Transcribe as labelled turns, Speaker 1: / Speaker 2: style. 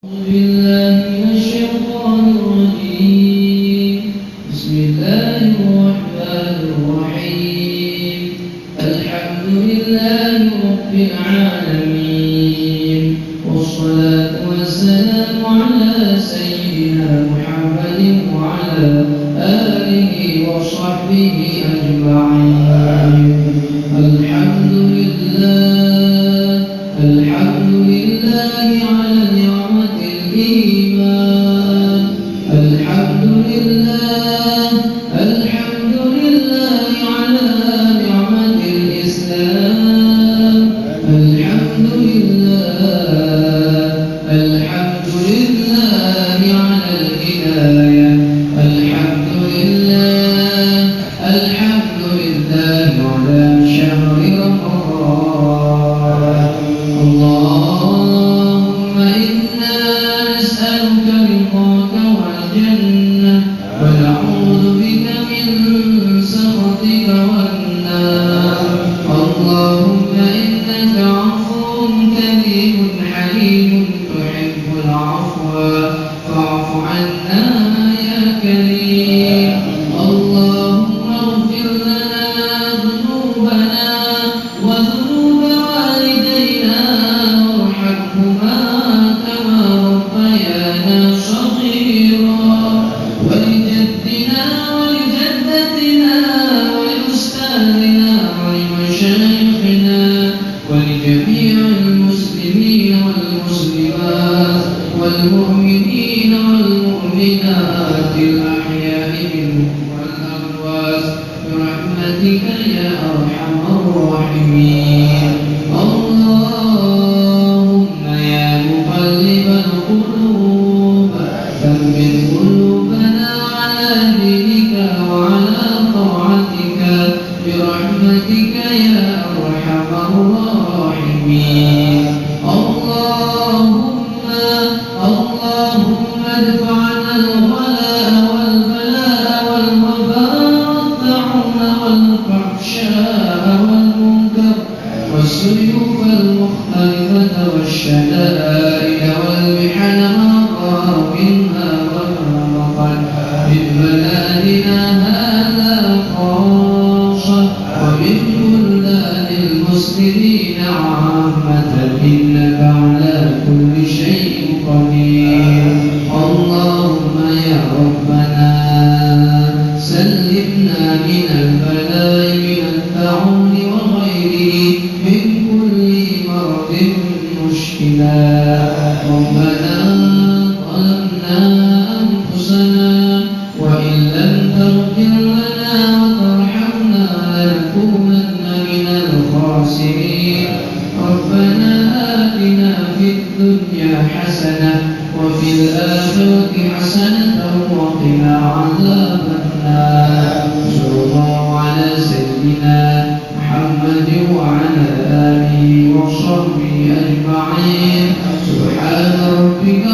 Speaker 1: أعوذ بالله من الشيطان الرجيم. بسم الله الرحمن الرحيم. الحمد لله رب العالمين، والصلاة والسلام على سيدنا محمد وعلى آله وصحبه أجمعين. الحمد لله على نعمة الإيمان. الحمد لله على نعمة الإسلام. الحمد لله على الهداية. الحمد لله على شهر رمضان. اللهم إنا نسألك رضاك والجنة، ونعوذ بك من سخطك والنار. اللهم إنك عفو كريم حليم تحب العفو فاعف عنا يا كريم. اللهم اغفر لنا ذنوبنا وذنوب والدينا وارحمهما كما ربيانا صغيرا، ولجدنا ولجدتنا ولأستاذنا ولمشايخنا ولجميع المسلمين والمسلمات والمؤمنين والمؤمنات الأحياء منهم والأموات برحمتك يا أرحم الراحمين. اللهم يا مقلب القلوب ثبت قلوبنا على دينك وعلى طاعتك برحمتك يا أرحم الراحمين. اللهم ادفع عنا الغلاء والبلاء والوباء والطاعون والفحشاء والمنكر والسيوف المختلفة والشدائد والمحن ما ظهر منها وما بطن من بلادنا هذا خاصة ومن بلدان المسلمين عامة، إنك على كل شيء قدير. اللهم يا ربنا سلمنا من البلاء من الطاعون وغيره من كل مرض مشكلات. ربنا ظلمنا أنفسنا وإن لم تغفر لنا وترحمنا لنكونن من الخاسرين. ربنا آتنا في الدنيا حسنة وفي الآخرة حسنة وقنا عذاب النار. صلى الله على سيدنا محمد وعلى آله وصحبه أجمعين. سبحان ربك